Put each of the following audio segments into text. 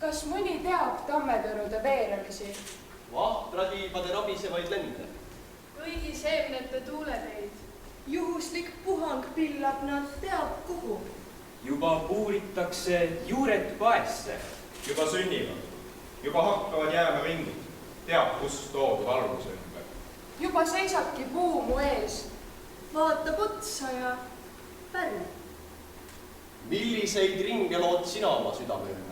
Kas mõni teab tammetõrude veeremisi? Vahtratiibade rabisevaid lende. Kõigi seemnete tuuleteid. Juhuslik puhang pillab nad teab kuhu. Juba puuritakse juured paesse. Juba sünnivad. Juba hakkavad jääma ringid. Teab, kus toodud alguse ümber. Juba seisabki puu mu ees. Vaatab otsa ja pärl. Milliseid ringe lood sina oma südame ümber?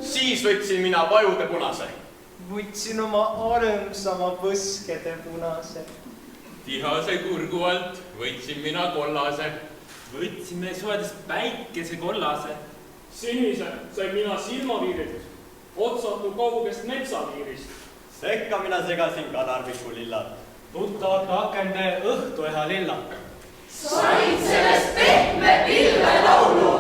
Siis võtsin mina vajude punase. Võtsin oma armsama põskede punase. Tihase kurgu alt võtsin mina kollase. Võtsime soedest päikese kollase. Sinise sai mina silmaviiridus. Otsatu kaugest metsaviirist. Sekka mina segasin kanarviku lillad. Tuttavate akende õhtueha lillad. Sain sellest pehme pilve laulu.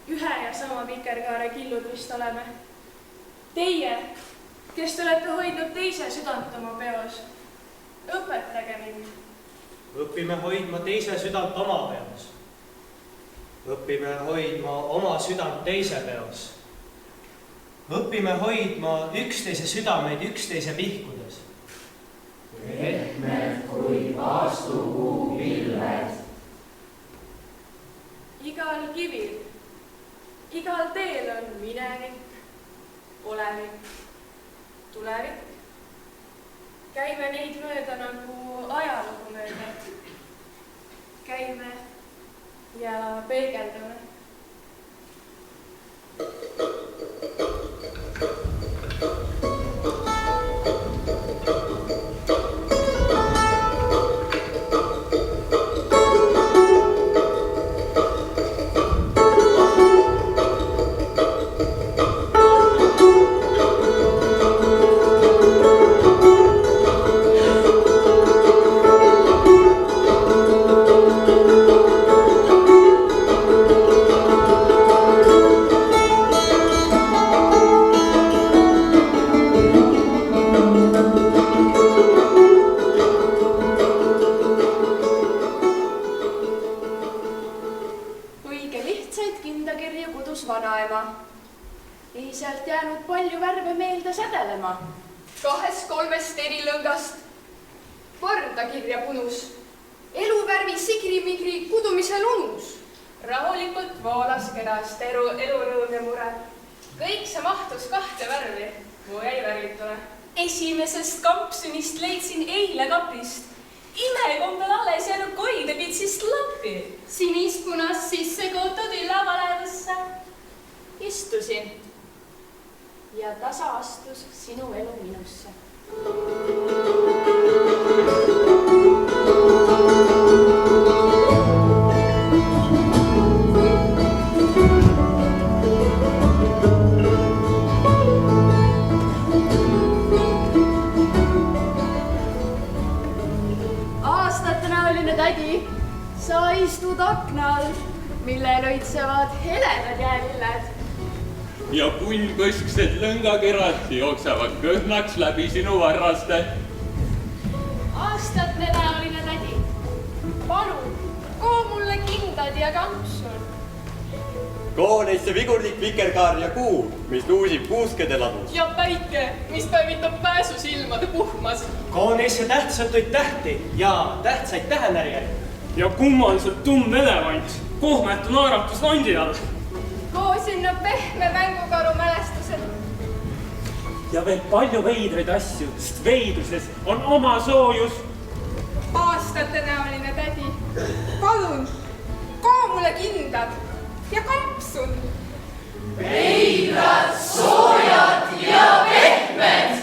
Ühe ja sama vikerkaare killud vist oleme. Teie, kes te olete hoidnud teise südant oma peos, õpetage mind. Õpime hoidma teise südant oma peos. Õpime hoidma oma südant teise peos. Õpime hoidma üksteise südameid üksteise pihkudes. Pehmed kui vaastupuu pilved. Igal kivil, igal teel on minevik, olevik, tulevik. Käime neid mööda nagu ajalugu mööda. Käime ja peegeldame. Ei sealt jäänud palju värve meelde sädelema. 2-3 erilõngast. Vardakirja punus. Eluvärvi sigri-migri kudumisel unus. Rahulikult voolas kenast elurõõm ja mure. Kõik see mahtus 2 värvi. Mu jäi värvitule. Esimesest kampsunist leidsin eile kapist. Imekombel alles jäänud koide pitsist lappi. Sinist-punast sisse kootud üllavaledusse. Istusin ja tasa astus sinu elu minusse. sa istud aknal, millel õitsevad heledad jälled. Ja pullkõsksed lõngakerad jooksevad kõhnaks läbi sinu varraste. Aastate näoline tädi, palun, koo mulle kindad ja kampsun. Koo neisse vigurdik, vikerkaar ja kuu, mis luusib kuuskede ladus. Ja päike, mis päevitab pääsu silmade puhmas. Koo neisse tähtsatuid tähti ja tähtsaid tähenärjaid. Ja kummalselt tumm elevant, kohmetu naeratus landi all. Koo sinna pehme mängukaru mälestused. Ja veel palju veidraid asju, sest veidruses on oma soojus. Aastate näoline tädi, palun, koo mulle kindad ja kampsun. Veidrad, soojad ja pehmed.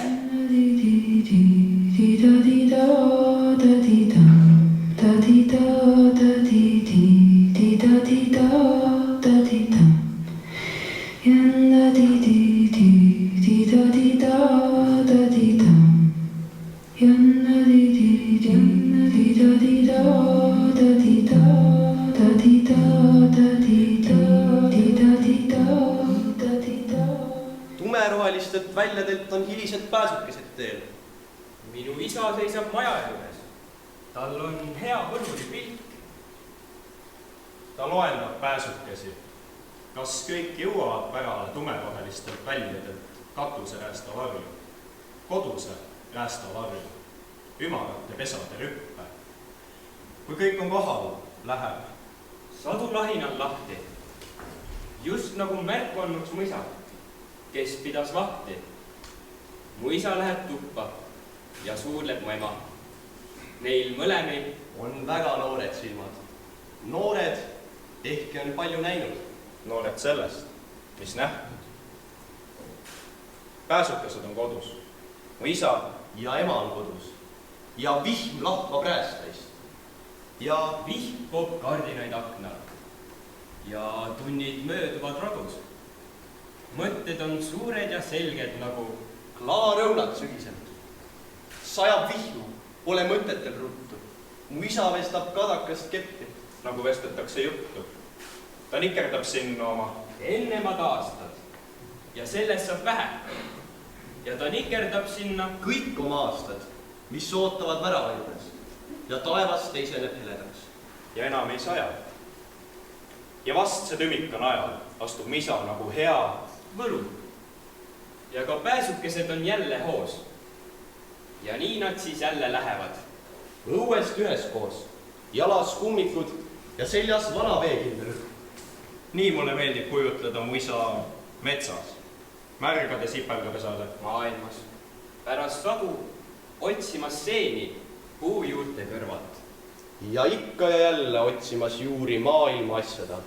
Tumerohelistelt väljadelt on hilised pääsukesed teel. Minu isa seisab maja juures. Tal on hea põrmuli pilk. Ta loendab pääsukesi. Kas kõik jõuavad pärale tumerohelistelt väljadelt katuse räästa varju, koduse räästa varju, ümarate pesade rüppe. Kui kõik on kohal, läheb. Sadulahin on lahti. Just nagu märk olnuks mu isa, kes pidas vahti. Mu isa läheb tuppa ja suudleb mu ema. Neil mõlemil on väga noored silmad. Noored ehkki on palju näinud. Noored sellest, mis nähtud. Pääsukesed on kodus. Mu isa ja ema on kodus. Ja vihm lahvab räästaist. Ja vihm poob kardinaid aknal. Ja tunnid mööduvad radus. Mõtted on suured ja selged nagu klaarõunad sügiselt. Sajab vihmu, pole mõtetel ruttu. Mu isa vestab kadakast keppi. Nagu vestetakse juttu. Ta nikerdab sinna oma ennemad aastad. Ja sellest saab vähe. Ja ta nikerdab sinna kõik oma aastad, mis ootavad värava juures. Ja taevas teiseneb heledaks. Ja enam ei saja. Ja vast see tümikan ajal astub mu isa nagu hea võlu. Ja ka pääsukesed on jälle hoos. Ja nii nad siis jälle lähevad. Õuest üheskoos, jalas kummikud ja seljas vana veekindel. Nii mulle meeldib kujutleda mu isa metsas, märgade sipelgapesade maailmas. Pärast sadu otsimas seeni puu juurte kõrvalt. Ja ikka ja jälle otsimas juuri maailma asjada.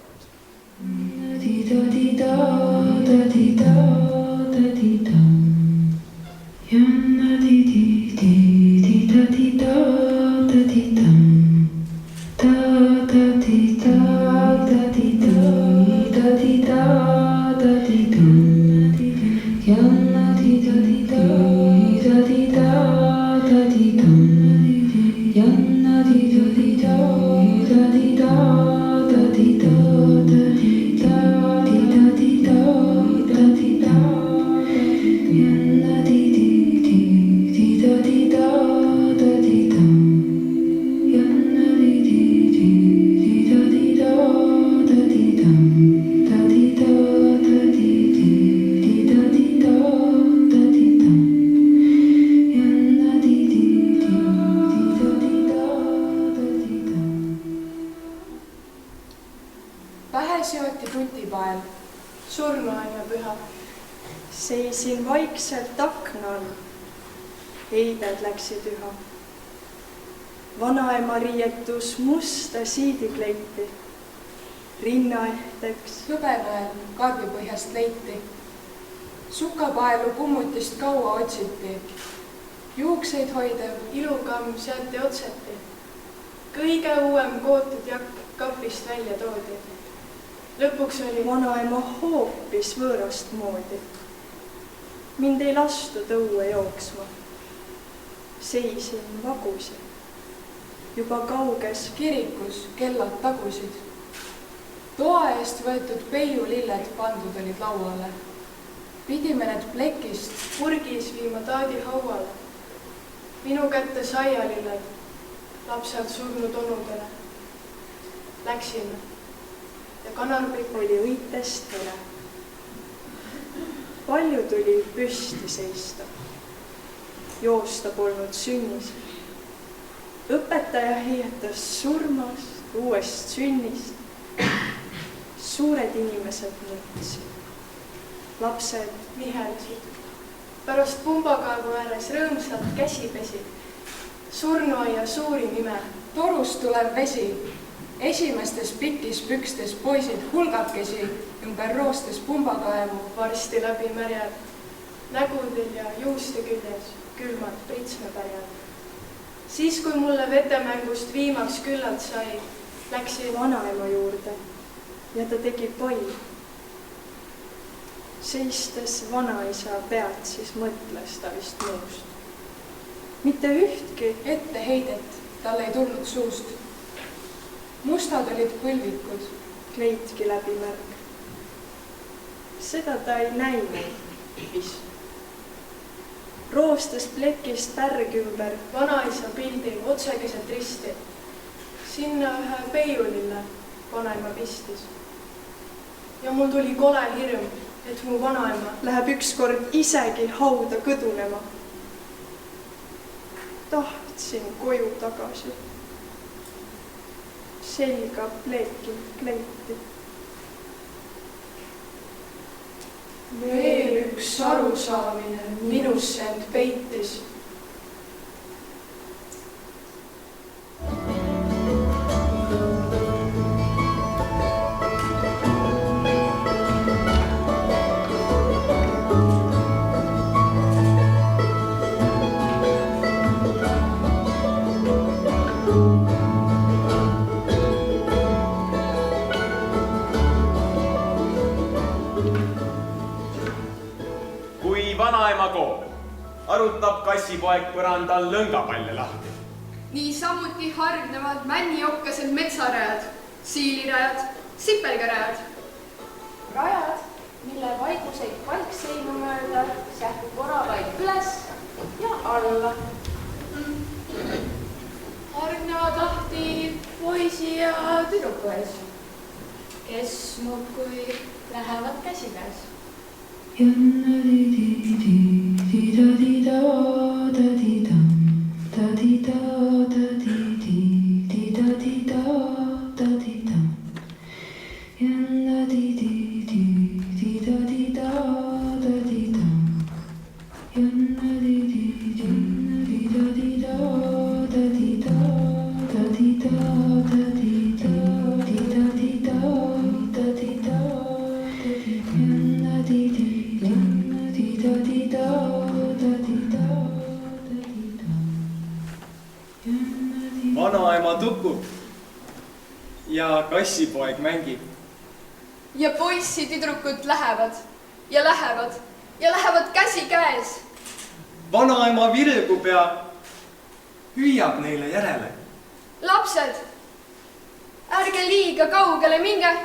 Seisin vaikselt aknal, heibed läksid üha. Vanaema riietus musta siidikleiti, rinnaehteks hõbemäel karbipõhjast leiti. Sukapaelu kummutist kaua otsiti. Juukseid hoidev ilukamm seati otseti. Kõige uuem kootud jakk kapist välja toodi. Lõpuks oli vanaema hoopis võõrast moodi. Mind ei lastud õue jooksma. Seisin vagusi. juba kauges kirikus kellad tagusid. Toa eest võetud peiulilled pandud olid lauale. Pidime need plekist purgis viima taadi hauale. Minu kätte saialilled, lapsed surnud onudele. Läksime ja kanarbik oli õitest üle. Palju tuli püsti seista. Joosta polnud sünnis. Õpetaja hiietas surmast, uuest sünnist. Suured inimesed mõtlesid. Lapsed vihelsid. Pärast pumbakaevu ääres rõõmsalt käsi pesid. Surnuaia suurim ime, torust tulev vesi. Esimestes pikis pükstes poisid hulgakesi ümber roostes pumbakaevu varsti läbi märjad. Nägudel ja juuste küljes külmad pritsmepärjad. Siis, kui mulle vetemängust viimaks küllalt sai, läksin vanaema juurde ja ta tegi pai. Seistes vanaisa pealt, siis mõtles ta vist muust. Mitte ühtki etteheidet tal ei tulnud suust. Mustad olid põlvikud, kleitki läbi märg. Seda ta ei näinud vist. Roostes plekist pärg ümber vanaisa pildi otsekeset risti. Sinna ühe peiulille vanaema pistis. Ja mul tuli kole hirm, et mu vanaema läheb ükskord isegi hauda kõdunema. Tahtsin koju tagasi. Selga pleeki kleiti. Veel üks arusaamine minusse end peitis. Vanaema kool arutab kassipoeg põrandal lõngapalle lahti. Niisamuti hargnevad männiokkased metsarajad, siilirajad, sipelgarajad. Rajad, mille vaiguseid palkseinu mööda sähkub oravaid üles ja alla. Hargnevad lahti poisi ja tüdruku ees, kes muudkui lähevad käsikäes. Vanaema tukub ja kassipoeg mängib. Ja poissi tüdrukud lähevad ja lähevad ja lähevad käsi käes. Vanaema virgub ja hüüab neile järele. Lapsed, ärge liiga kaugele minge.